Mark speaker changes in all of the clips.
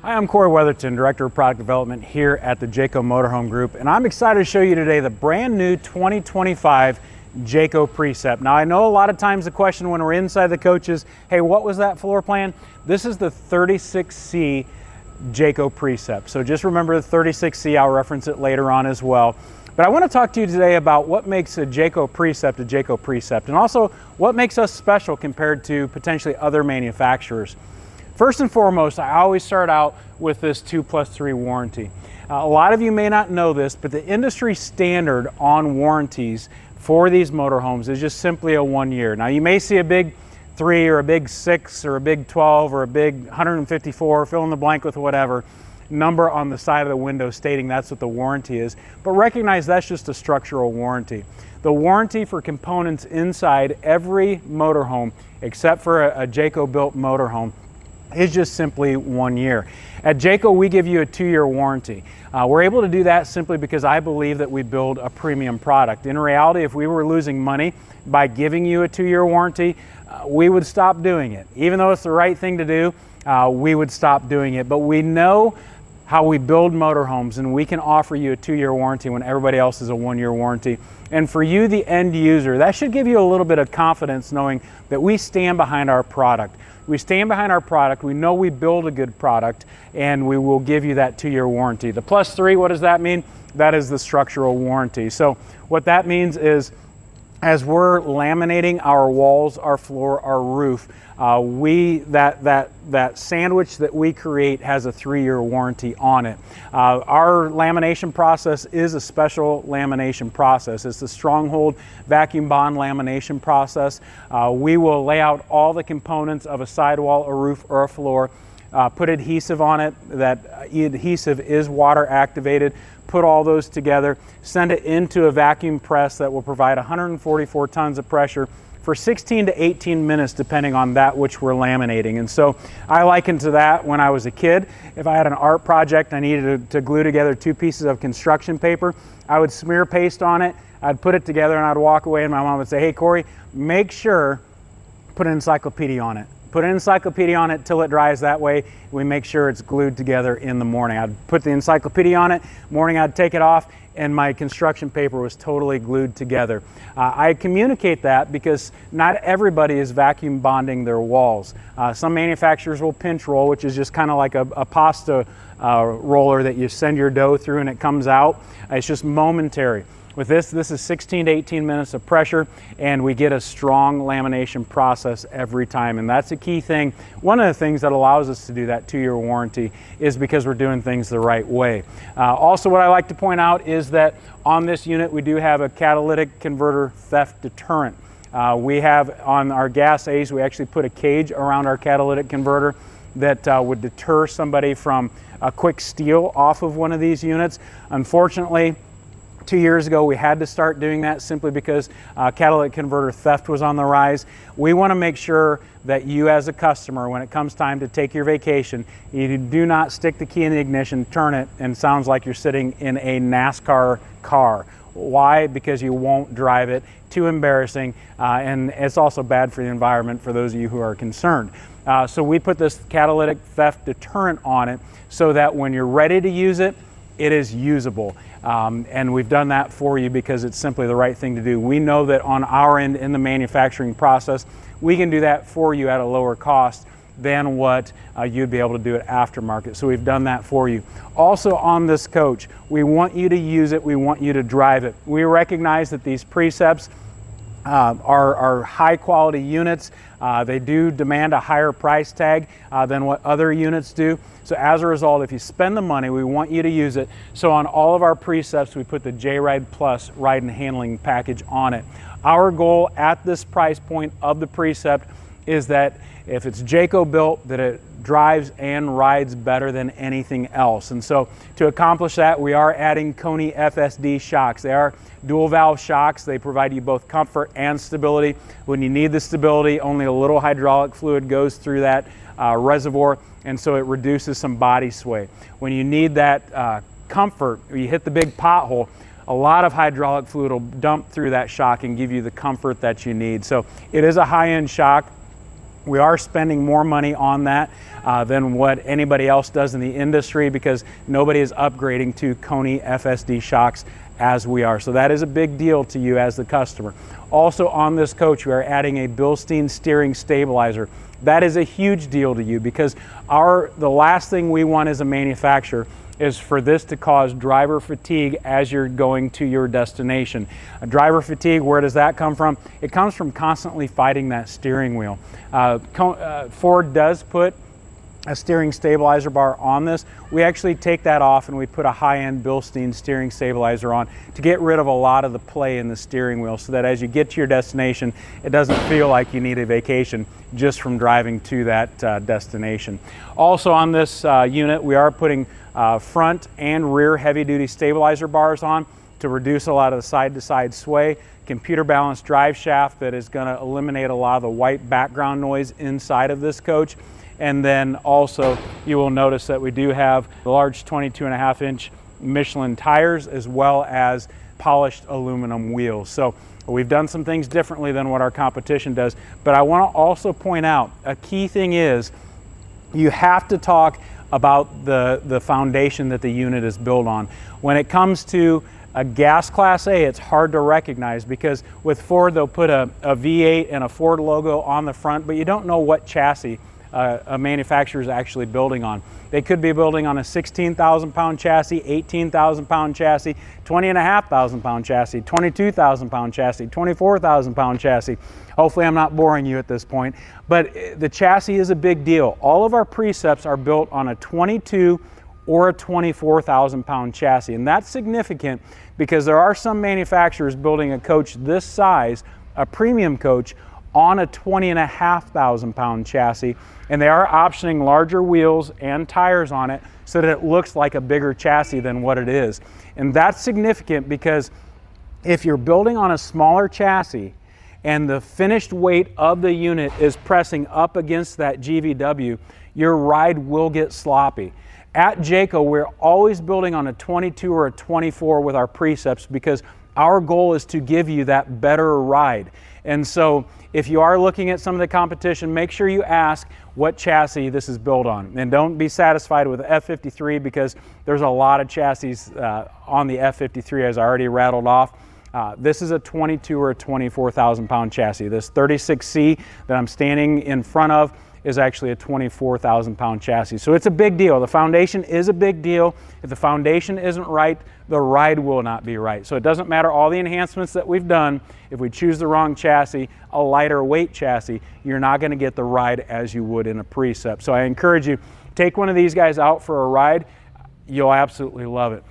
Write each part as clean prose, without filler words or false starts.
Speaker 1: Hi, I'm Corey Weatherton, Director of Product Development here at the Jayco Motorhome Group, and I'm excited to show you today the brand new 2025 Jayco Precept. Now, I know a lot of times the question when we're inside the coach is, hey, what was that floor plan? This is the 36C Jayco Precept. So just remember the 36C, I'll reference it later on as well. But I want to talk to you today about what makes a Jayco Precept a Jayco Precept, and also what makes us special compared to potentially other manufacturers. First and foremost, I always start out with this 2+3 warranty. A lot of you may not know this, but the industry standard on warranties for these motorhomes is just simply a 1 year. Now, you may see a big 3 or a big 6 or a big 12 or a big 154, fill in the blank with whatever number on the side of the window stating that's what the warranty is, but recognize that's just a structural warranty. The warranty for components inside every motorhome, except for a Jayco built motorhome, is just simply 1 year. At Jayco, we give you a 2-year warranty. We're able to do that simply because I believe that we build a premium product. In reality, if we were losing money by giving you a 2-year warranty, we would stop doing it. Even though it's the right thing to do, we would stop doing it. But we know how we build motorhomes, and we can offer you a 2-year warranty when everybody else is a 1-year warranty. And for you, the end user, that should give you a little bit of confidence knowing that we stand behind our product. We stand behind our product, we know we build a good product, and we will give you that 2-year warranty. The +3, what does that mean? That is the structural warranty. So what that means is, as we're laminating our walls, our floor, our roof, that sandwich that we create has a 3-year warranty on it. Our lamination process is a special lamination process. It's the Stronghold vacuum bond lamination process. We will lay out all the components of a sidewall, a roof, or a floor, put adhesive on it. That adhesive is water activated. Put all those together, send it into a vacuum press that will provide 144 tons of pressure for 16 to 18 minutes, depending on that which we're laminating. And so I liken to that when I was a kid. If I had an art project, I needed to glue together 2 pieces of construction paper, I would smear paste on it, I'd put it together, and I'd walk away, and my mom would say, hey, Corey, make sure, put an encyclopedia on it. Put an encyclopedia on it till it dries. That way we make sure it's glued together in the morning. I'd put the encyclopedia on it, morning I'd take it off, and my construction paper was totally glued together. I communicate that because not everybody is vacuum bonding their walls. Some manufacturers will pinch roll, which is just kind of like a pasta roller that you send your dough through and it comes out. It's just momentary. With this is 16 to 18 minutes of pressure, and we get a strong lamination process every time. And that's a key thing. One of the things that allows us to do that 2-year warranty is because we're doing things the right way. Also, what I like to point out is that on this unit, we do have a catalytic converter theft deterrent. We have on our gas A's, we actually put a cage around our catalytic converter that would deter somebody from a quick steal off of one of these units. Unfortunately, 2 years ago, we had to start doing that simply because catalytic converter theft was on the rise. We want to make sure that you as a customer, when it comes time to take your vacation, you do not stick the key in the ignition, turn it, and it sounds like you're sitting in a NASCAR car. Why? Because you won't drive it. Too embarrassing, and it's also bad for the environment for those of you who are concerned. So we put this catalytic theft deterrent on it so that when you're ready to use it, it is usable. And we've done that for you because it's simply the right thing to do. We know that on our end in the manufacturing process, we can do that for you at a lower cost than what you'd be able to do at aftermarket. So we've done that for you. Also on this coach, we want you to use it, we want you to drive it. We recognize that these Precepts are high quality units. They do demand a higher price tag than what other units do. So as a result, if you spend the money, we want you to use it. So on all of our Precepts, we put the JRide Plus ride and handling package on it. Our goal at this price point of the Precept is that if it's Jayco built, that it drives and rides better than anything else. And so to accomplish that, we are adding Koni FSD shocks. They are dual valve shocks. They provide you both comfort and stability. When you need the stability, only a little hydraulic fluid goes through that reservoir, and so it reduces some body sway. When you need that comfort, or you hit the big pothole, a lot of hydraulic fluid will dump through that shock and give you the comfort that you need. So it is a high-end shock. We are spending more money on that than what anybody else does in the industry, because nobody is upgrading to Koni FSD shocks as we are. So that is a big deal to you as the customer. Also on this coach, we are adding a Bilstein steering stabilizer. That is a huge deal to you, because the last thing we want as a manufacturer is for this to cause driver fatigue as you're going to your destination. Driver fatigue, where does that come from? It comes from constantly fighting that steering wheel. Ford does put a steering stabilizer bar on this. We actually take that off and we put a high-end Bilstein steering stabilizer on to get rid of a lot of the play in the steering wheel, so that as you get to your destination, it doesn't feel like you need a vacation just from driving to that destination. Also on this unit, we are putting front and rear heavy-duty stabilizer bars on to reduce a lot of the side-to-side sway. Computer balanced drive shaft that is going to eliminate a lot of the white background noise inside of this coach. And then also you will notice that we do have the large 22.5-inch Michelin tires, as well as polished aluminum wheels. So we've done some things differently than what our competition does. But I want to also point out, a key thing is you have to talk about the foundation that the unit is built on. When it comes to a gas Class A, it's hard to recognize, because with Ford, they'll put a V8 and a Ford logo on the front, but you don't know what chassis a manufacturer is actually building on. They could be building on a 16,000 pound chassis, 18,000 pound chassis, 20,500 pound chassis, 22,000 pound chassis, 24,000 pound chassis. Hopefully I'm not boring you at this point, but the chassis is a big deal. All of our Precepts are built on a 22 or a 24,000 pound chassis, and that's significant because there are some manufacturers building a coach this size, a premium coach, on a 20,500 pound chassis, and they are optioning larger wheels and tires on it so that it looks like a bigger chassis than what it is. And that's significant because if you're building on a smaller chassis and the finished weight of the unit is pressing up against that GVW, your ride will get sloppy. At Jayco, we're always building on a 22 or a 24 with our Precepts, because our goal is to give you that better ride. And so if you are looking at some of the competition, make sure you ask what chassis this is built on. And don't be satisfied with the F53, because there's a lot of chassis on the F53, as I already rattled off. This is a 22 or a 24,000 pound chassis. This 36C that I'm standing in front of is actually a 24,000 pound chassis. So it's a big deal. The foundation is a big deal. If the foundation isn't right, the ride will not be right. So it doesn't matter all the enhancements that we've done. If we choose the wrong chassis, a lighter weight chassis, you're not going to get the ride as you would in a Precept. So I encourage you, take one of these guys out for a ride. You'll absolutely love it.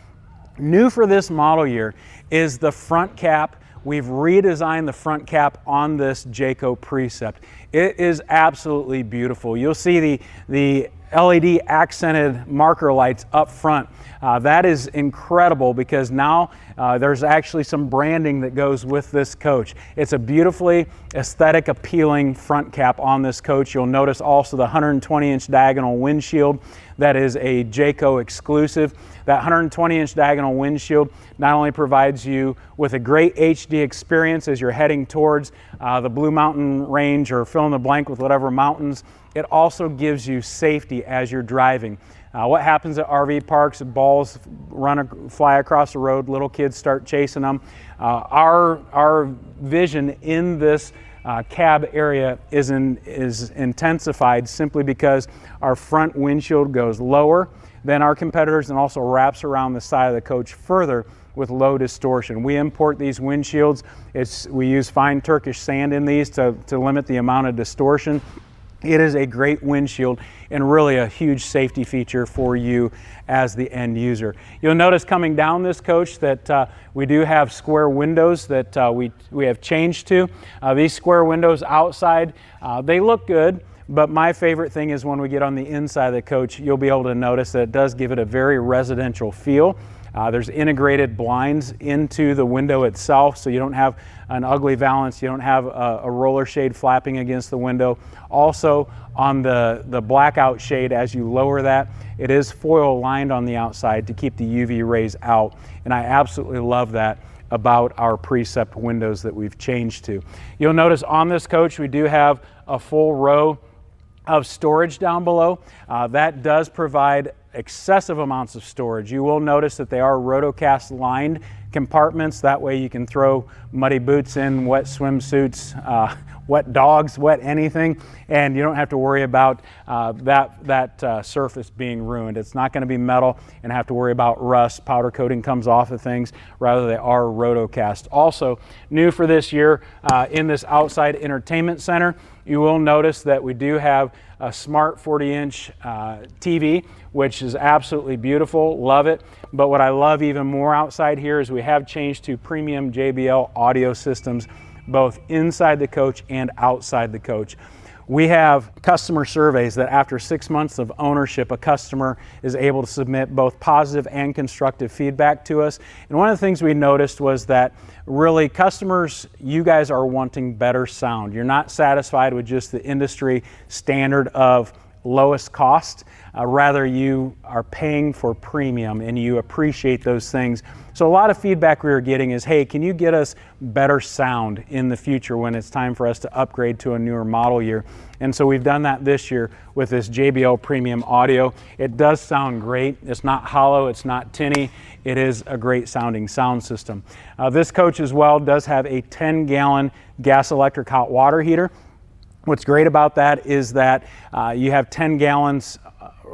Speaker 1: New for this model year is the front cap. We've redesigned the front cap on this Jayco Precept. It is absolutely beautiful. You'll see the LED accented marker lights up front. That is incredible, because now there's actually some branding that goes with this coach. It's a beautifully aesthetic, appealing front cap on this coach. You'll notice also the 120-inch diagonal windshield. That is a Jayco exclusive. That 120-inch diagonal windshield not only provides you with a great HD experience as you're heading towards the Blue Mountain Range, or fill in the blank with whatever mountains, it also gives you safety as you're driving. What happens at RV parks? Balls fly across the road, little kids start chasing them. Our vision in this cab area is intensified simply because our front windshield goes lower than our competitors and also wraps around the side of the coach further with low distortion. We import these windshields. We use fine Turkish sand in these to limit the amount of distortion. It is a great windshield and really a huge safety feature for you as the end user. You'll notice coming down this coach that we do have square windows that we have changed to. These square windows outside, they look good, but my favorite thing is when we get on the inside of the coach, you'll be able to notice that it does give it a very residential feel. There's integrated blinds into the window itself, so you don't have an ugly valance, you don't have a roller shade flapping against the window. Also, on the blackout shade, as you lower that, it is foil lined on the outside to keep the UV rays out, and I absolutely love that. about our Precept windows that we've changed to. You'll notice on this coach we do have a full row of storage down below. That does provide excessive amounts of storage. You will notice that they are rotocast lined compartments. That way you can throw muddy boots in, wet swimsuits, wet dogs, wet anything, and you don't have to worry about that surface being ruined. It's not going to be metal and have to worry about rust. Powder coating comes off of things. Rather, they are rotocast. Also, new for this year in this outside entertainment center, you will notice that we do have a smart 40-inch TV, which is absolutely beautiful. Love it. But what I love even more outside here is we have changed to premium JBL audio systems, both inside the coach and outside the coach. We have customer surveys that after 6 months of ownership, a customer is able to submit both positive and constructive feedback to us. And one of the things we noticed was that really customers, you guys are wanting better sound. You're not satisfied with just the industry standard of lowest cost. Rather, you are paying for premium and you appreciate those things. So a lot of feedback we were getting is, hey, can you get us better sound in the future when it's time for us to upgrade to a newer model year? And so we've done that this year with this JBL premium audio. It does sound great. It's not hollow, it's not tinny. It is a great sounding sound system. This coach as well does have a 10-gallon gas electric hot water heater. What's great about that is that you have 10 gallons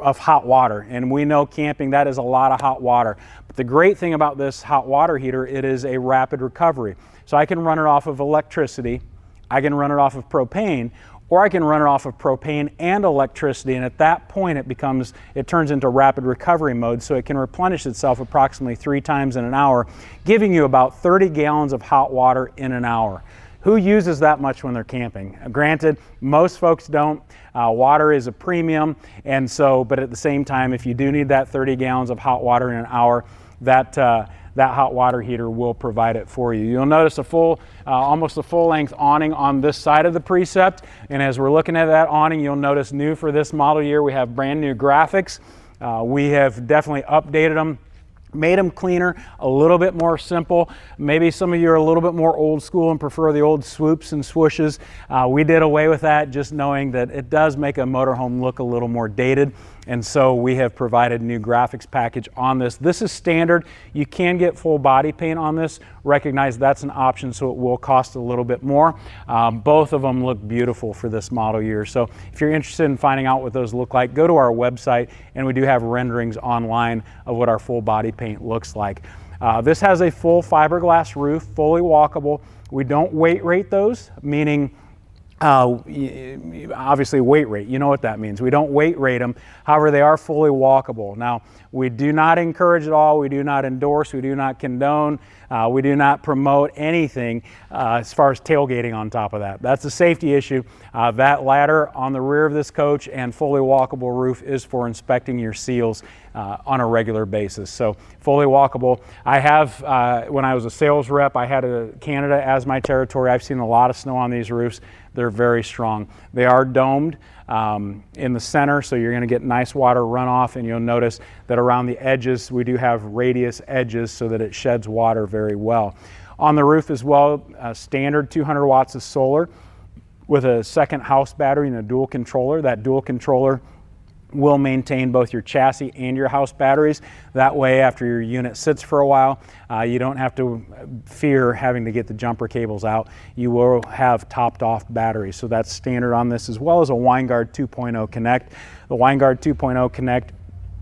Speaker 1: of hot water, and we know camping, that is a lot of hot water. But the great thing about this hot water heater, it is a rapid recovery. So I can run it off of electricity, I can run it off of propane, or I can run it off of propane and electricity, and at that point it turns into rapid recovery mode, so it can replenish itself approximately 3 times in an hour, giving you about 30 gallons of hot water in an hour. Who uses that much when they're camping? Granted, most folks don't. Water is a premium, and so, but at the same time, if you do need that 30 gallons of hot water in an hour, that hot water heater will provide it for you. You'll notice a full, almost a full-length awning on this side of the Precept, and as we're looking at that awning, you'll notice new for this model year, we have brand new graphics. We have definitely updated them, made them cleaner, a little bit more simple. Maybe some of you are a little bit more old school and prefer the old swoops and swooshes. We did away with that, just knowing that it does make a motorhome look a little more dated. And so we have provided a new graphics package on this. This is standard. You can get full body paint on this. Recognize that's an option, so it will cost a little bit more. Both of them look beautiful for this model year. So if you're interested in finding out what those look like, go to our website, and we do have renderings online of what our full body paint looks like. This has a full fiberglass roof, fully walkable. We don't weight rate those, meaning obviously weight rate, you know what that means. We don't weight rate them, however they are fully walkable. Now, we do not encourage at all, we do not endorse, we do not condone, we do not promote anything as far as tailgating on top of that. That's a safety issue. That ladder on the rear of this coach and fully walkable roof is for inspecting your seals on a regular basis. So fully walkable. I have, when I was a sales rep, I had Canada as my territory. I've seen a lot of snow on these roofs. They're very strong. They are domed in the center, so you're going to get nice water runoff, and you'll notice that around the edges we do have radius edges so that it sheds water very well. On the roof as well, standard 200 watts of solar with a second house battery and a dual controller. That dual controller will maintain both your chassis and your house batteries. That way, after your unit sits for a while, you don't have to fear having to get the jumper cables out. You will have topped off batteries. So that's standard on this, as well as a Winegard 2.0 Connect. The Winegard 2.0 Connect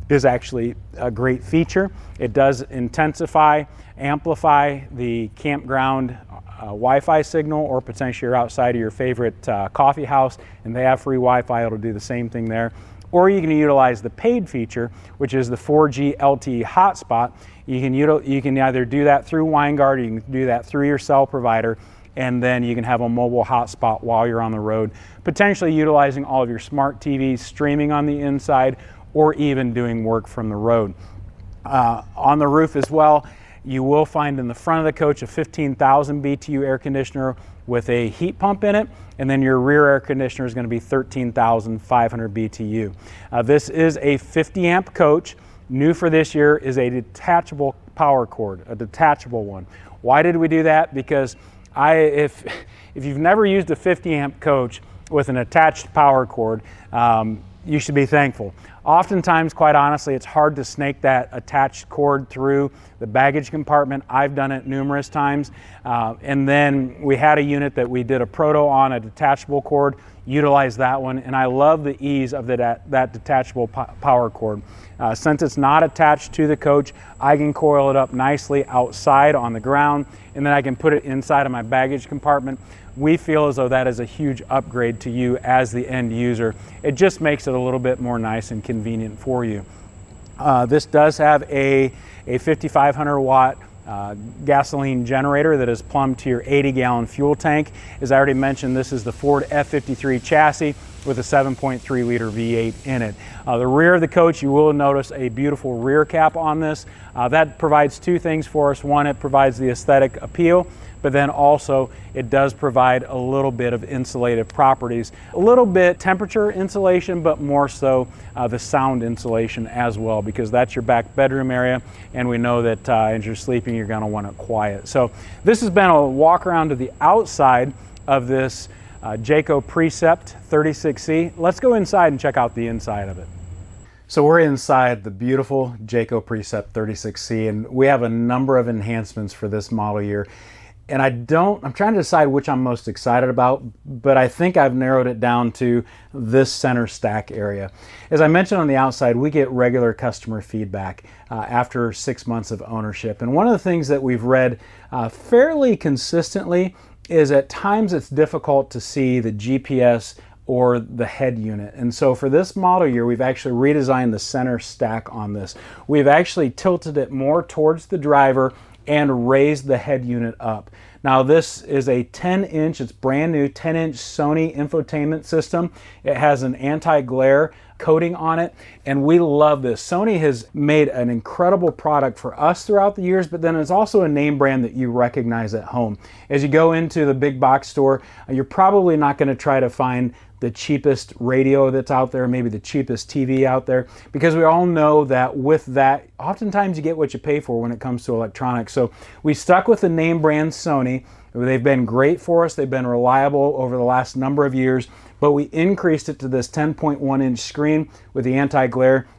Speaker 1: is actually a great feature. It does intensify, amplify the campground Wi-Fi signal, or potentially you're outside of your favorite coffee house and they have free Wi-Fi, it'll do the same thing there. Or you can utilize the paid feature, which is the 4G LTE hotspot. You can either do that through Winegard, or you can do that through your cell provider, and then you can have a mobile hotspot while you're on the road, potentially utilizing all of your smart TVs, streaming on the inside, or even doing work from the road. On the roof as well, you will find in the front of the coach a 15,000 BTU air conditioner with a heat pump in it, and then your rear air conditioner is going to be 13,500 BTU. This is a 50 amp coach. New for this year is a detachable power cord, a detachable one. Why did we do that? Because if you've never used a 50 amp coach with an attached power cord, you should be thankful. Oftentimes, quite honestly, it's hard to snake that attached cord through the baggage compartment. I've done it numerous times. And then we had a unit that we did a proto on, a detachable cord, utilized that one, and I love the ease of that detachable power cord. Since it's not attached to the coach, I can coil it up nicely outside on the ground, and then I can put it inside of my baggage compartment. We feel as though that is a huge upgrade to you as the end user. It just makes it a little bit more nice and convenient for you. This does have a 5,500 watt gasoline generator that is plumbed to your 80-gallon fuel tank. As I already mentioned, this is the Ford F53 chassis with a 7.3 liter V8 in it. The rear of the coach, you will notice a beautiful rear cap on this. That provides two things for us. One, it provides the aesthetic appeal, but then also it does provide a little bit of insulative properties. A little bit temperature insulation, but more so the sound insulation as well, because that's your back bedroom area, and we know that as you're sleeping, you're gonna want it quiet. So this has been a walk around to the outside of this Jayco Precept 36C. Let's go inside and check out the inside of it. So we're inside the beautiful Jayco Precept 36C, and we have a number of enhancements for this model year. And I'm trying to decide which I'm most excited about, but I think I've narrowed it down to this center stack area. As I mentioned on the outside, we get regular customer feedback after 6 months of ownership. And one of the things that we've read fairly consistently is at times it's difficult to see the GPS or the head unit. And so for this model year, we've actually redesigned the center stack on this. We've actually tilted it more towards the driver and raised the head unit up. Now this is a 10-inch, it's brand new 10-inch Sony infotainment system. It has an anti-glare coating on it, and we love this. Sony has made an incredible product for us throughout the years, but then it's also a name brand that you recognize at home. As you go into the big box store, you're probably not going to try to find the cheapest radio that's out there, maybe the cheapest TV out there, because we all know that with that, oftentimes you get what you pay for when it comes to electronics. So we stuck with the name brand Sony. They've been great for us. They've been reliable over the last number of years, but we increased it to this 10.1-inch screen with the anti-glare.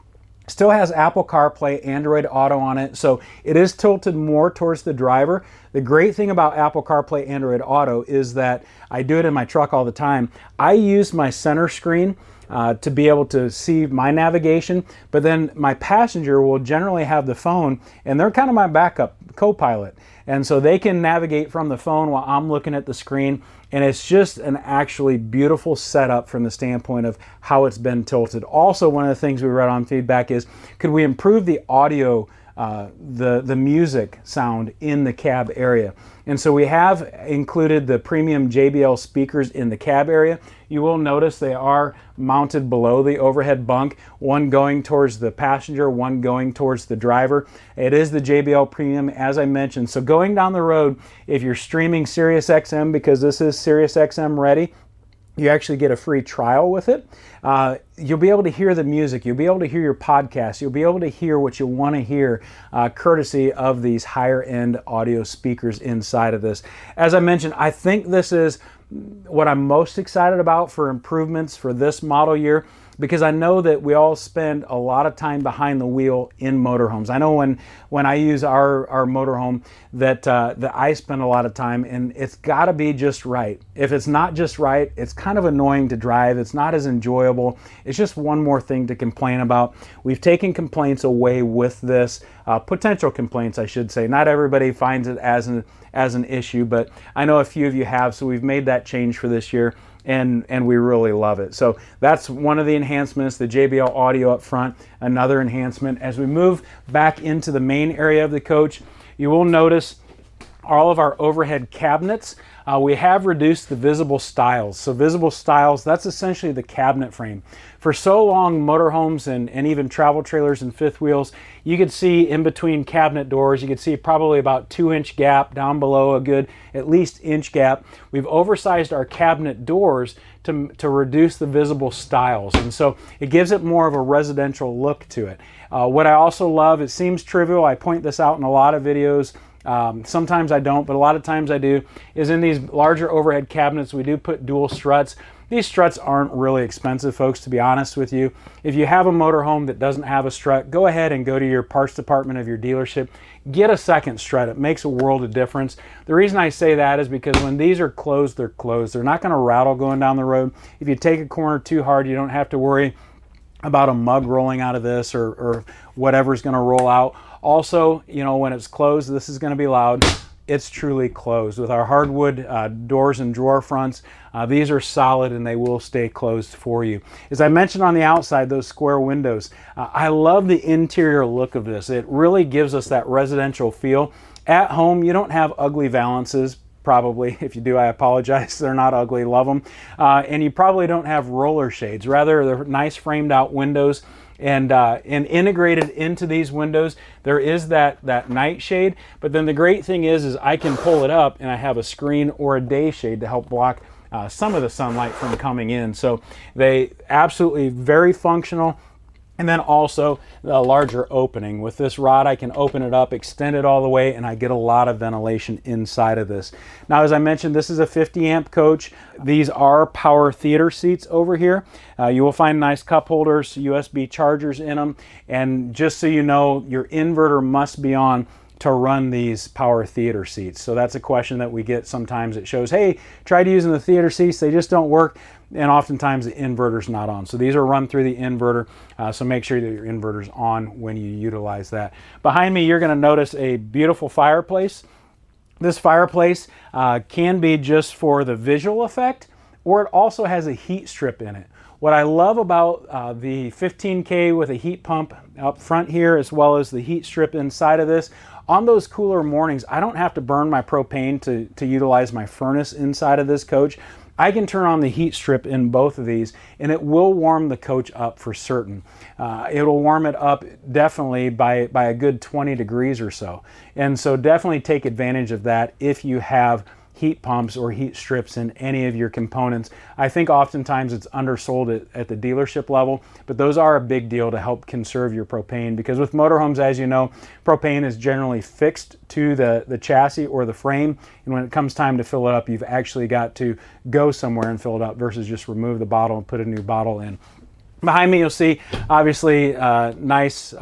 Speaker 1: Still has Apple CarPlay, Android Auto on it, so it is tilted more towards the driver. The great thing about Apple CarPlay, Android Auto is that I do it in my truck all the time. I use my center screen to be able to see my navigation, but then my passenger will generally have the phone, and they're kind of my backup co-pilot. And so they can navigate from the phone while I'm looking at the screen, and it's just an actually beautiful setup from the standpoint of how it's been tilted. Also, one of the things we read on feedback is, could we improve the audio, the music sound in the cab area? And so we have included the premium JBL speakers in the cab area. You will notice they are mounted below the overhead bunk, one going towards the passenger, one going towards the driver. It is the JBL premium, as I mentioned. So going down the road, if you're streaming SiriusXM, because this is SiriusXM ready, you actually get a free trial with it. You'll be able to hear the music. You'll be able to hear your podcast. You'll be able to hear what you want to hear, courtesy of these higher end audio speakers inside of this. As I mentioned, I think this is what I'm most excited about for improvements for this model year, because I know that we all spend a lot of time behind the wheel in motorhomes. I know when I use our motorhome that I spend a lot of time, and it's got to be just right. If it's not just right, it's kind of annoying to drive. It's not as enjoyable. It's just one more thing to complain about. We've taken complaints away with this, potential complaints, I should say. Not everybody finds it as an issue, but I know a few of you have, so we've made that change for this year. And we really love it. So that's one of the enhancements, the JBL audio up front, another enhancement. As we move back into the main area of the coach, you will notice all of our overhead cabinets. We have reduced the visible stiles. So visible stiles, that's essentially the cabinet frame. For so long, motorhomes and even travel trailers and fifth wheels, you could see in between cabinet doors, you could see probably about 2-inch gap, down below a good at least inch gap. We've oversized our cabinet doors to reduce the visible stiles. And so it gives it more of a residential look to it. What I also love, it seems trivial, I point this out in a lot of videos, Sometimes I don't, but a lot of times I do, is in these larger overhead cabinets, we do put dual struts. These struts aren't really expensive, folks, to be honest with you. If you have a motorhome that doesn't have a strut, go ahead and go to your parts department of your dealership. Get a second strut. It makes a world of difference. The reason I say that is because when these are closed, they're closed. They're not going to rattle going down the road. If you take a corner too hard, you don't have to worry about a mug rolling out of this or whatever's going to roll out. Also, you know, when it's closed, this is going to be loud. It's truly closed. With our hardwood doors and drawer fronts, these are solid and they will stay closed for you. As I mentioned on the outside, those square windows, I love the interior look of this. It really gives us that residential feel. At home, you don't have ugly valances. Probably. If you do, I apologize. They're not ugly. Love them. And you probably don't have roller shades. Rather, they're nice framed out windows. And integrated into these windows, there is that night shade. But then the great thing is I can pull it up and I have a screen or a day shade to help block some of the sunlight from coming in. So they absolutely very functional. And then also the larger opening. With this rod, I can open it up, extend it all the way, and I get a lot of ventilation inside of this. Now, as I mentioned, this is a 50 amp coach. These are power theater seats over here. You will find nice cup holders, USB chargers in them. And just so you know, your inverter must be on to run these power theater seats. So that's a question that we get sometimes. It shows, hey, tried using the theater seats, they just don't work. And oftentimes the inverter's not on. So these are run through the inverter. So make sure that your inverter's on when you utilize that. Behind me, you're gonna notice a beautiful fireplace. This fireplace can be just for the visual effect, or it also has a heat strip in it. What I love about the 15K with a heat pump up front here, as well as the heat strip inside of this, on those cooler mornings, I don't have to burn my propane to utilize my furnace inside of this coach. I can turn on the heat strip in both of these and it will warm the coach up for certain. It'll warm it up definitely by a good 20 degrees or so. And so definitely take advantage of that if you have heat pumps or heat strips in any of your components. I think oftentimes it's undersold at the dealership level, but those are a big deal to help conserve your propane, because with motorhomes, as you know, propane is generally fixed to the chassis or the frame, and when it comes time to fill it up, you've actually got to go somewhere and fill it up versus just remove the bottle and put a new bottle in. Behind me, you'll see obviously nice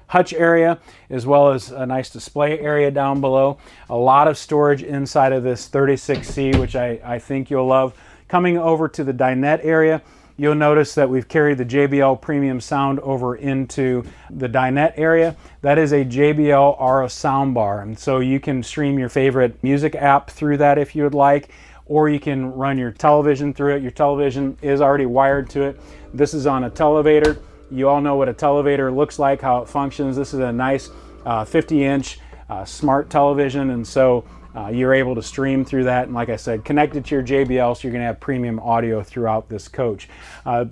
Speaker 1: hutch area, as well as a nice display area down below. A lot of storage inside of this 36C, which I think you'll love. Coming over to the dinette area, you'll notice that we've carried the JBL premium sound over into the dinette area. That is a JBL Aura soundbar, and so you can stream your favorite music app through that if you would like, or you can run your television through it. Your television is already wired to it. This is on a televator. You all know what a televator looks like, how it functions. This is a nice 50-inch smart television, and so you're able to stream through that. And like I said, connected to your JBL, so you're going to have premium audio throughout this coach.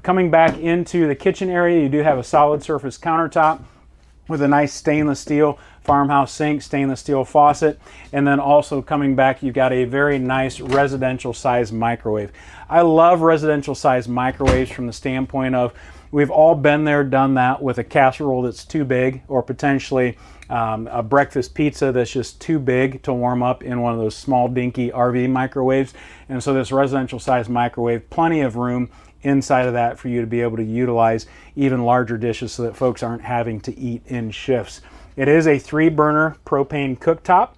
Speaker 1: Coming back into the kitchen area, you do have a solid surface countertop with a nice stainless steel farmhouse sink, stainless steel faucet, and then also coming back, you've got a very nice residential size microwave. I love residential size microwaves from the standpoint of we've all been there, done that with a casserole that's too big, or potentially a breakfast pizza that's just too big to warm up in one of those small dinky RV microwaves. And so this residential size microwave, plenty of room inside of that for you to be able to utilize even larger dishes so that folks aren't having to eat in shifts. It is a 3-burner propane cooktop.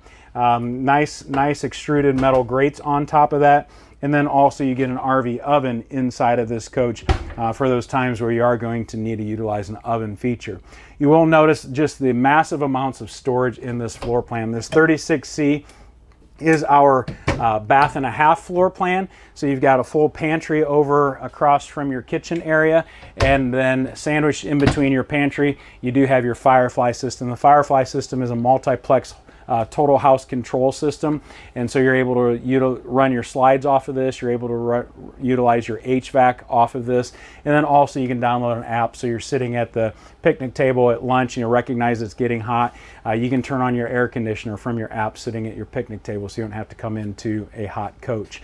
Speaker 1: Nice extruded metal grates on top of that. And then also you get an RV oven inside of this coach for those times where you are going to need to utilize an oven feature. You will notice just the massive amounts of storage in this floor plan. This 36C is our bath and a half floor plan. So you've got a full pantry over across from your kitchen area, and then sandwiched in between your pantry, you do have your Firefly system. The Firefly system is a multiplex total house control system, and so you're able to run your slides off of this. You're able to utilize your HVAC off of this, and then also you can download an app, so you're sitting at the picnic table at lunch and you recognize it's getting hot. You can turn on your air conditioner from your app sitting at your picnic table, so you don't have to come into a hot coach.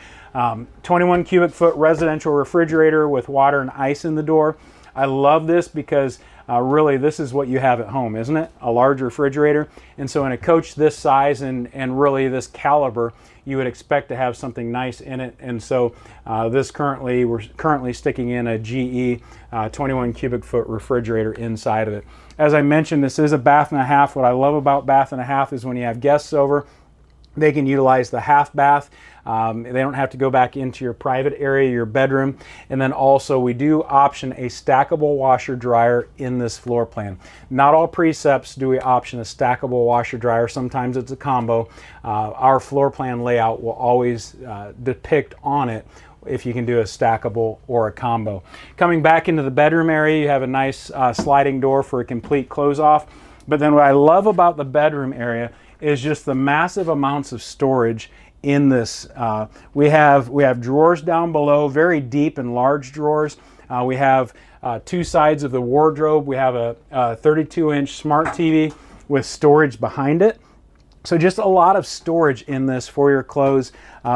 Speaker 1: 21 cubic foot residential refrigerator with water and ice in the door. I love this because really this is what you have at home, isn't it? A large refrigerator. And so in a coach this size and really this caliber, you would expect to have something nice in it. And so we're currently sticking in a GE 21 cubic foot refrigerator inside of it. As I mentioned, this is a bath and a half. What I love about bath and a half is when you have guests over, they can utilize the half bath. They don't have to go back into your private area, your bedroom. And then also we do option a stackable washer dryer in this floor plan. Not all Precepts do we option a stackable washer dryer. Sometimes it's a combo. Our floor plan layout will always depict on it if you can do a stackable or a combo. Coming back into the bedroom area, you have a nice sliding door for a complete close off. But then what I love about the bedroom area is just the massive amounts of storage in this. We have drawers down below, very deep and large drawers. We have two sides of the wardrobe. We have a 32-inch smart TV with storage behind it. So just a lot of storage in this for your clothes,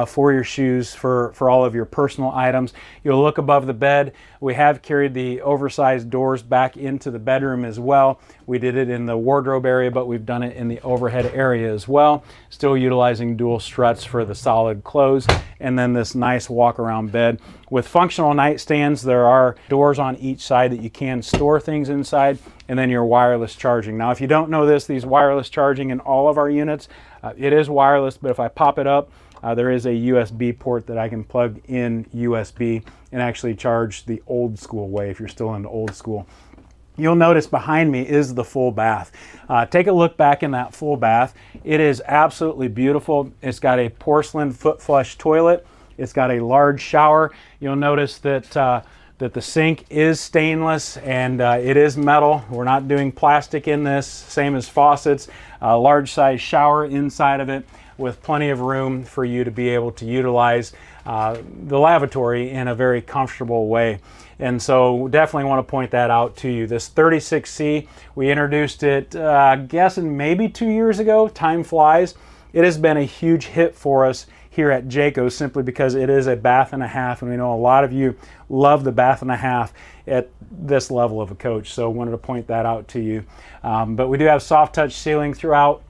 Speaker 1: for your shoes, for all of your personal items. You'll look above the bed. We have carried the oversized doors back into the bedroom as well. We did it in the wardrobe area, but we've done it in the overhead area as well. Still utilizing dual struts for the solid clothes. And then this nice walk around bed. With functional nightstands, there are doors on each side that you can store things inside, and then your wireless charging. Now, if you don't know this, these wireless charging in all of our units, it is wireless, but if I pop it up, there is a USB port that I can plug in USB and actually charge the old school way if you're still into old school. You'll notice behind me is the full bath. Take a look back in that full bath. It is absolutely beautiful. It's got a porcelain foot flush toilet. It's got a large shower. You'll notice that that the sink is stainless and it is metal. We're not doing plastic in this, same as faucets. A large size shower inside of it with plenty of room for you to be able to utilize the lavatory in a very comfortable way. And so definitely want to point that out to you. This 36C, we introduced it, guessing maybe 2 years ago. Time flies. It has been a huge hit for us here at Jayco simply because it is a bath and a half, and we know a lot of you love the bath and a half at this level of a coach, so wanted to point that out to you. But we do have soft touch ceiling throughout,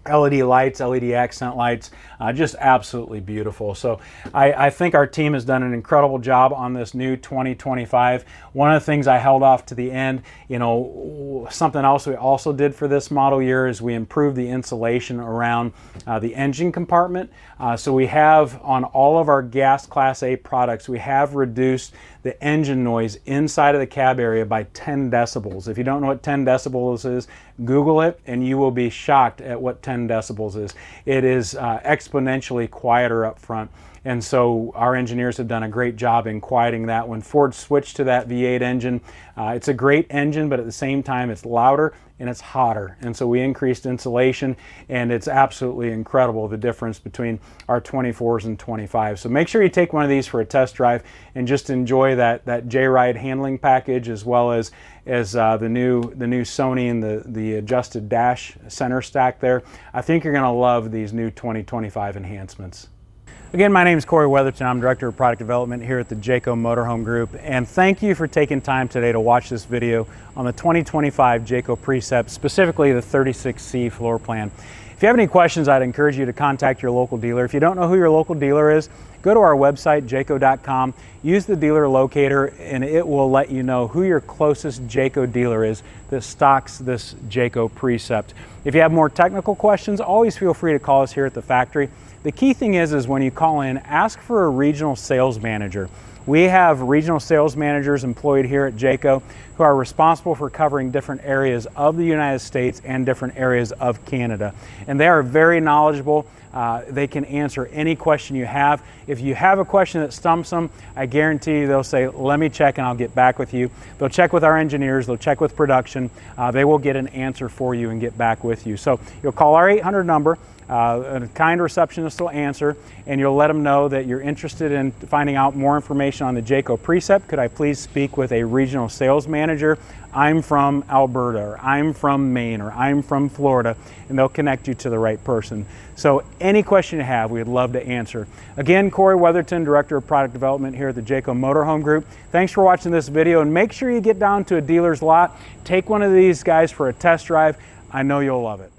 Speaker 1: LED lights, LED accent lights, just absolutely beautiful. So I think our team has done an incredible job on this new 2025. One of the things I held off to the end, you know, something else we also did for this model year is we improved the insulation around the engine compartment. So we have on all of our gas Class A products, we have reduced the engine noise inside of the cab area by 10 decibels. If you don't know what 10 decibels is, Google it and you will be shocked at what 10 decibels is. It is exponentially quieter up front. And so our engineers have done a great job in quieting that. When Ford switched to that V8 engine, it's a great engine, but at the same time it's louder and it's hotter. And so we increased insulation, and it's absolutely incredible the difference between our 24s and 25s. So make sure you take one of these for a test drive and just enjoy that JRide handling package, as well as the new Sony and the adjusted dash center stack there. I think you're gonna love these new 2025 enhancements. Again, my name is Corey Weatherton. I'm Director of Product Development here at the Jayco Motorhome Group, and thank you for taking time today to watch this video on the 2025 Jayco Precept, specifically the 36C floor plan. If you have any questions, I'd encourage you to contact your local dealer. If you don't know who your local dealer is, go to our website, jayco.com, use the dealer locator, and it will let you know who your closest Jayco dealer is that stocks this Jayco Precept. If you have more technical questions, always feel free to call us here at the factory. The key thing is when you call in, ask for a regional sales manager. We have regional sales managers employed here at Jayco who are responsible for covering different areas of the United States and different areas of Canada. And they are very knowledgeable. They can answer any question you have. If you have a question that stumps them, I guarantee you they'll say, let me check and I'll get back with you. They'll check with our engineers, they'll check with production. They will get an answer for you and get back with you. So you'll call our 800 number. A kind receptionist will answer, and you'll let them know that you're interested in finding out more information on the Jayco Precept. Could I please speak with a regional sales manager? I'm from Alberta, or I'm from Maine, or I'm from Florida, and they'll connect you to the right person. So any question you have, we'd love to answer. Again, Corey Weatherton, Director of Product Development here at the Jayco Motorhome Group. Thanks for watching this video, and make sure you get down to a dealer's lot. Take one of these guys for a test drive. I know you'll love it.